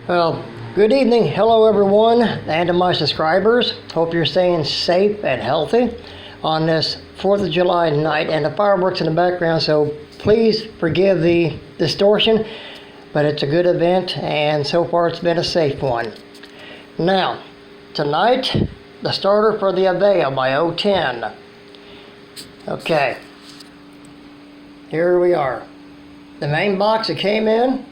Well, good evening. Hello everyone and to my subscribers. Hope you're staying safe and healthy on this 4th of July night, and the fireworks in the background, so please forgive the distortion, but it's a good event and so far it's been a safe one. Now, tonight, the starter for the Aveo by 010. Okay, here we are. The main box it came in,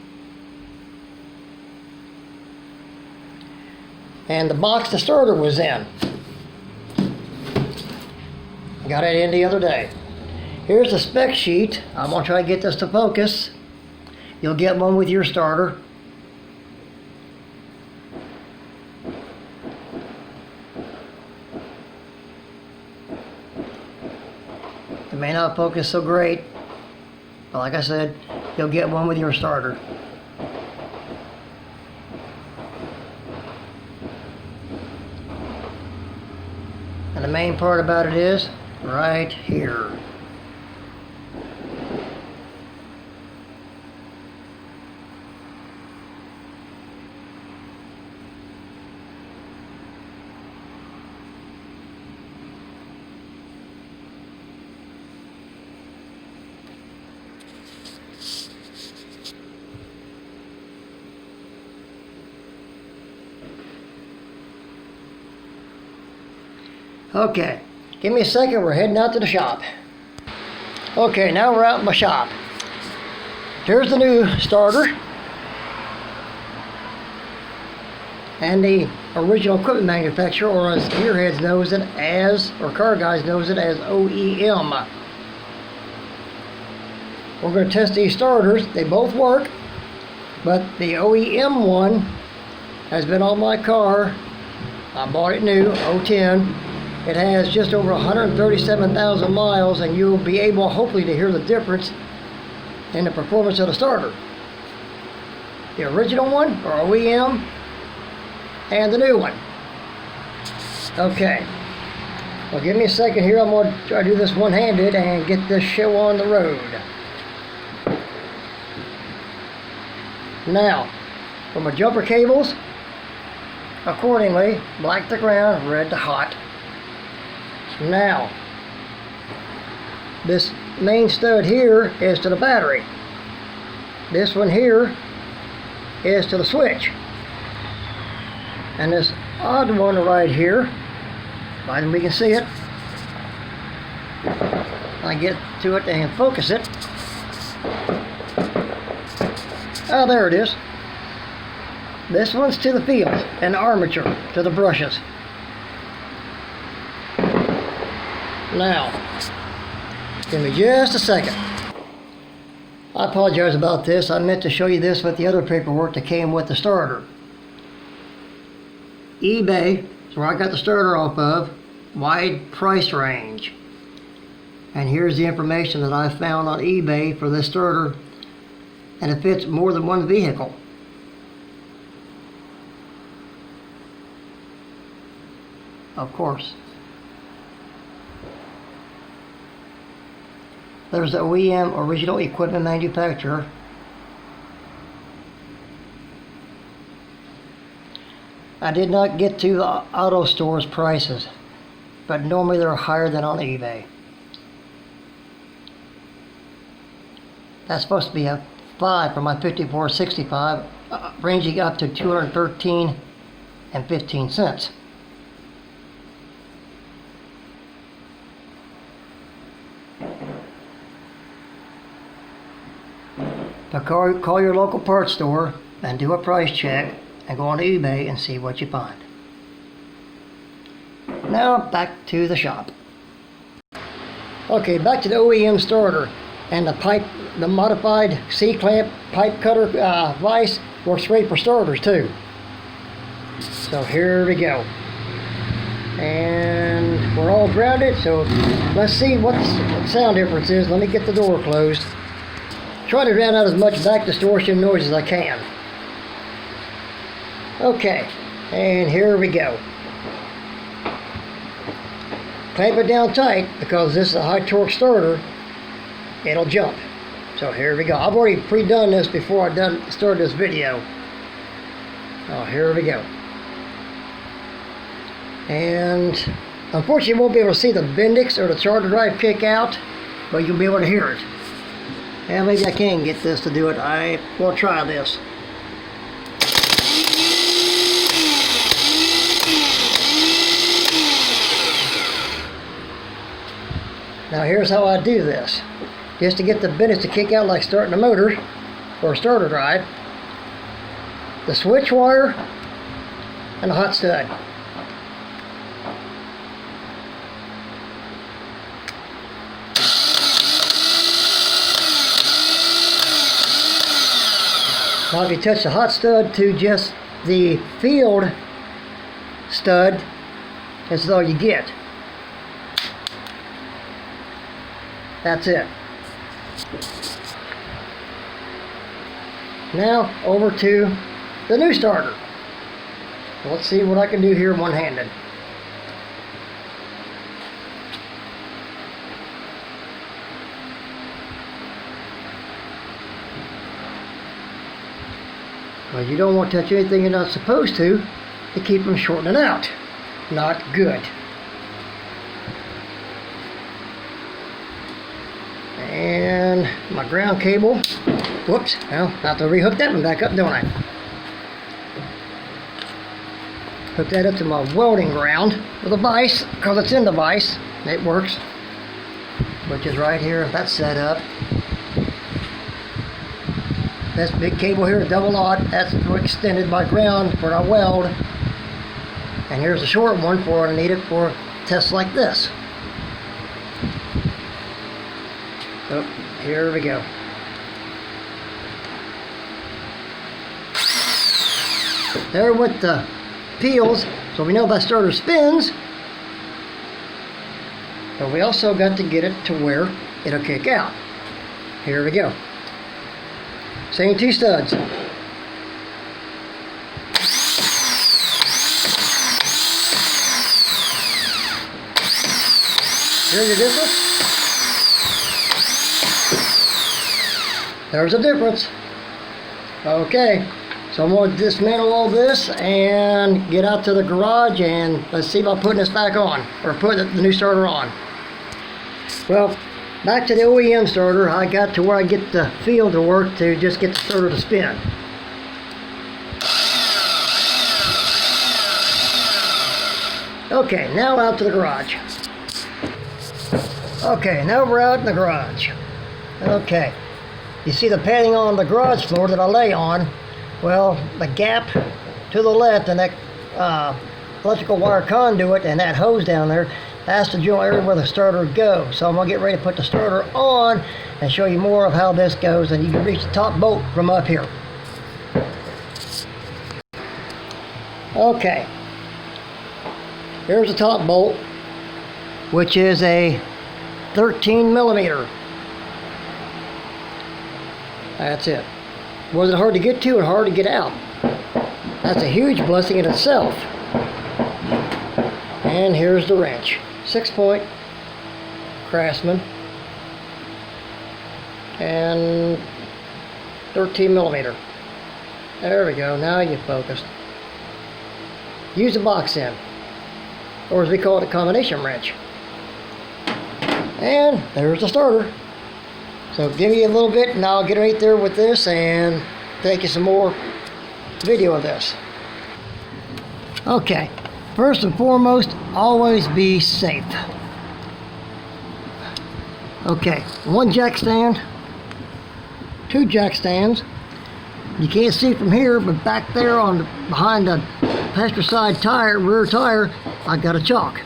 and the box the starter was in. Got it in the other day. Here's the spec sheet. I'm going to try to get this to focus. You'll get one with your starter. It may not focus so great, but like I said, you'll get one with your starter. And the main part about it is right here. Okay, give me a second, we're heading out to the shop. Okay, now we're out in my shop. Here's the new starter. And the original equipment manufacturer, or as gearheads knows it as, or car guys knows it as, OEM. We're going to test these starters. They both work, but the OEM one has been on my car. I bought it new, 010. It has just over 137,000 miles, and you'll be able, hopefully, to hear the difference in the performance of the starter. The original one, or OEM, and the new one. Okay. Well, give me a second here. I'm going to try to do this one-handed and get this show on the road. Now, for my jumper cables, accordingly, black to ground, red to hot. Now, this main stud here is to the battery. This one here is to the switch. And this odd one right here, provided we can see it, I get to it and focus it. Oh, there it is. This one's to the field and the armature, to the brushes. Now, give me just a second. I apologize about this. I meant to show you this with the other paperwork that came with the starter. eBay is where I got the starter off of. Wide price range. And here's the information that I found on eBay for this starter. And it fits more than one vehicle. Of course. There's the OEM, original equipment manufacturer. I did not get to the auto store's prices, but normally they're higher than on eBay. That's supposed to be a 5 for my 5465, ranging up to $213 and 15 cents. So call your local parts store and do a price check and go on eBay and see what you find. Now back to the shop. Okay, back to the OEM starter, and the modified C-clamp pipe cutter vise works great for starters too. So here we go. And we're all grounded, so let's see what the sound difference is. Let me get the door closed. Try to drown out as much back distortion noise as I can. Okay, and here we go. Clamp it down tight because this is a high torque starter. It'll jump. So here we go. I've already pre-done this before I started this video. Oh, here we go. And unfortunately, you won't be able to see the Bendix or the charger drive kick out, but you'll be able to hear it. And maybe I can get this to do it. I will try this. Now here's how I do this. Just to get the Bendix to kick out like starting a motor or a starter drive. The switch wire and the hot stud. Now if you touch the hot stud to just the field stud, this is all you get. That's it. Now over to the new starter. Let's see what I can do here one-handed. Well, you don't want to touch anything you're not supposed to keep them shortening out. Not good. And my ground cable. Whoops. Well, I have to rehook that one back up, don't I? Hook that up to my welding ground with a vise, because it's in the vise. It works. Which is right here. That's set up. This big cable here, double aught, that's extended my ground for I weld. And here's a short one for when I need it for tests like this. So, here we go. There with the peels, so we know that starter spins. But we also got to get it to where it'll kick out. Here we go. Same two studs. Here's the difference. There's a difference. Okay, so I'm going to dismantle all this and get out to the garage and let's see about putting this back on, or putting the new starter on. Well, back to the OEM starter, I got to where I get the field to work to just get the starter to spin. Okay, now out to the garage. Okay, now we're out in the garage. Okay, you see the padding on the garage floor that I lay on? Well, the gap to the left and that electrical wire conduit and that hose down there, that's the general area where the starter would go. So I'm going to get ready to put the starter on and show you more of how this goes, and you can reach the top bolt from up here. Okay, here's the top bolt, which is a 13 millimeter. That's it. Was it hard to get to or hard to get out? That's a huge blessing in itself. And here's the wrench. 6-point Craftsman and 13 millimeter. There we go. Now you're focused. Use a box end, or as we call it, a combination wrench. And there's the starter. So give me a little bit and I'll get right there with this and take you some more video of this. Okay, first and foremost, always be safe. Okay, one jack stand, two jack stands. You can't see from here, but back there on the, behind the passenger side tire, rear tire, I got a chock.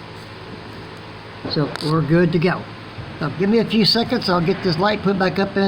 So we're good to go. Now give me a few seconds, I'll get this light put back up in